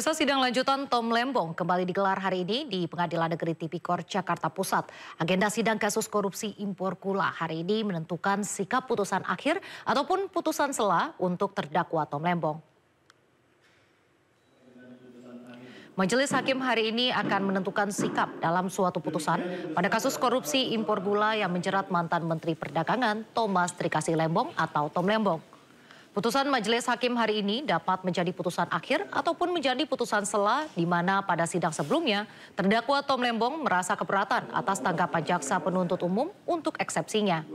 Pemirsa, sidang lanjutan Tom Lembong kembali digelar hari ini di Pengadilan Negeri Tipikor Jakarta Pusat. Agenda sidang kasus korupsi impor gula hari ini menentukan sikap putusan akhir ataupun putusan sela untuk terdakwa Tom Lembong. Majelis Hakim hari ini akan menentukan sikap dalam suatu putusan pada kasus korupsi impor gula yang menjerat mantan Menteri Perdagangan Thomas Trikasih Lembong atau Tom Lembong. Putusan Majelis Hakim hari ini dapat menjadi putusan akhir ataupun menjadi putusan sela di mana pada sidang sebelumnya terdakwa Tom Lembong merasa keberatan atas tanggapan jaksa penuntut umum untuk eksepsinya.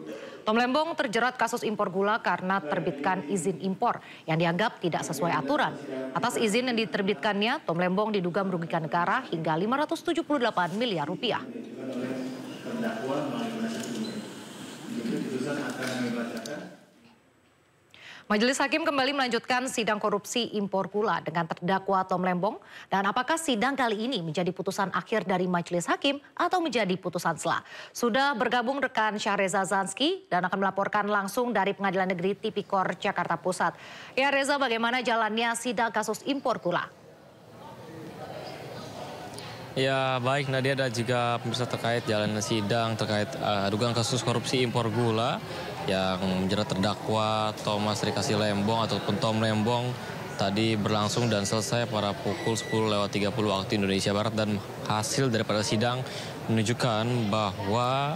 Tom Lembong terjerat kasus impor gula karena terbitkan izin impor yang dianggap tidak sesuai aturan. Atas izin yang diterbitkannya, Tom Lembong diduga merugikan negara hingga 578 miliar rupiah. Majelis Hakim kembali melanjutkan sidang korupsi impor gula dengan terdakwa Tom Lembong. Dan apakah sidang kali ini menjadi putusan akhir dari Majelis Hakim atau menjadi putusan sela? Sudah bergabung rekan Syahreza Zanski dan akan melaporkan langsung dari Pengadilan Negeri Tipikor Jakarta Pusat. Ya Reza, bagaimana jalannya sidang kasus impor gula? Ya baik Nadia dan juga pemirsa terkait jalannya sidang terkait dugaan kasus korupsi impor gula yang menjerat terdakwa Thomas Trikasih Lembong ataupun Tom Lembong tadi berlangsung dan selesai pada pukul 10.30 waktu Indonesia Barat, dan hasil daripada sidang menunjukkan bahwa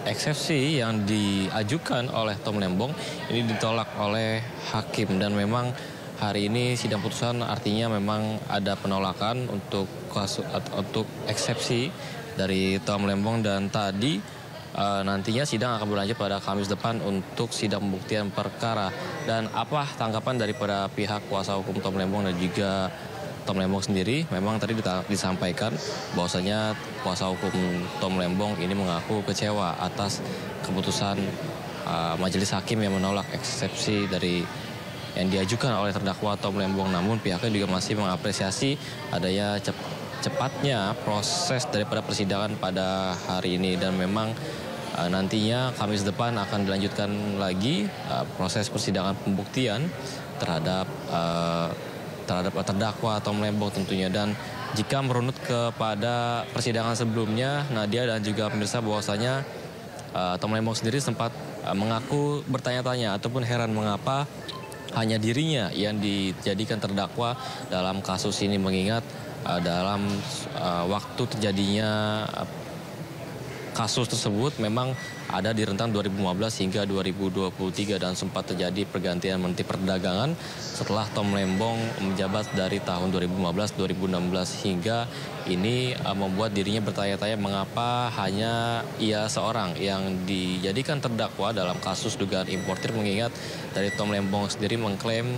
eksepsi yang diajukan oleh Tom Lembong ini ditolak oleh hakim, dan memang hari ini sidang putusan artinya memang ada penolakan untuk eksepsi dari Tom Lembong, dan tadi nantinya sidang akan berlanjut pada Kamis depan untuk sidang pembuktian perkara. Dan apa tanggapan daripada pihak kuasa hukum Tom Lembong dan juga Tom Lembong sendiri? Memang tadi disampaikan bahwasanya kuasa hukum Tom Lembong ini mengaku kecewa atas keputusan Majelis Hakim yang menolak eksepsi dari yang diajukan oleh terdakwa Tom Lembong. Namun pihaknya juga masih mengapresiasi adanya cepatnya proses daripada persidangan pada hari ini, dan memang nantinya Kamis depan akan dilanjutkan lagi proses persidangan pembuktian terhadap terdakwa Tom Lembong tentunya. Dan jika merunut kepada persidangan sebelumnya, Nadia dan juga pemirsa, bahwasanya Tom Lembong sendiri sempat mengaku bertanya-tanya ataupun heran mengapa hanya dirinya yang dijadikan terdakwa dalam kasus ini, mengingat dalam waktu terjadinya kasus tersebut memang ada di rentang 2015 hingga 2023, dan sempat terjadi pergantian Menteri Perdagangan setelah Tom Lembong menjabat dari tahun 2015-2016, hingga ini membuat dirinya bertanya-tanya mengapa hanya ia seorang yang dijadikan terdakwa dalam kasus dugaan importir, mengingat dari Tom Lembong sendiri mengklaim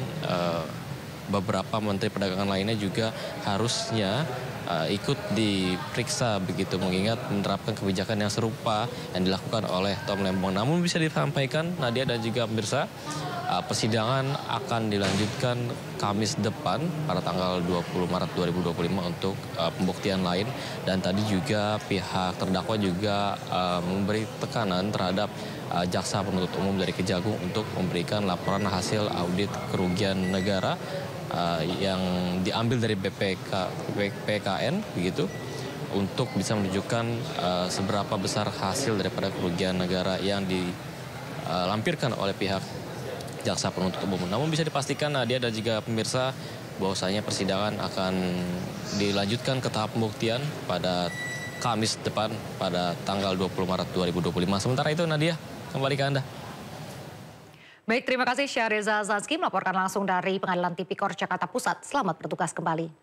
beberapa Menteri Perdagangan lainnya juga harusnya ikut diperiksa begitu, mengingat menerapkan kebijakan yang serupa yang dilakukan oleh Tom Lembong. Namun bisa disampaikan Nadia dan juga pemirsa, persidangan akan dilanjutkan Kamis depan pada tanggal 20 Maret 2025 untuk pembuktian lain. Dan tadi juga pihak terdakwa juga memberi tekanan terhadap jaksa penuntut umum dari Kejagung untuk memberikan laporan hasil audit kerugian negara yang diambil dari BPKN begitu, untuk bisa menunjukkan seberapa besar hasil daripada kerugian negara yang dilampirkan oleh pihak jaksa penuntut umum. Namun bisa dipastikan Nadia dan juga pemirsa bahwasanya persidangan akan dilanjutkan ke tahap pembuktian pada Kamis depan pada tanggal 20 Maret 2025. Sementara itu Nadia, kembali ke Anda. Baik, terima kasih Syahreza Zanski melaporkan langsung dari Pengadilan Tipikor Jakarta Pusat. Selamat bertugas kembali.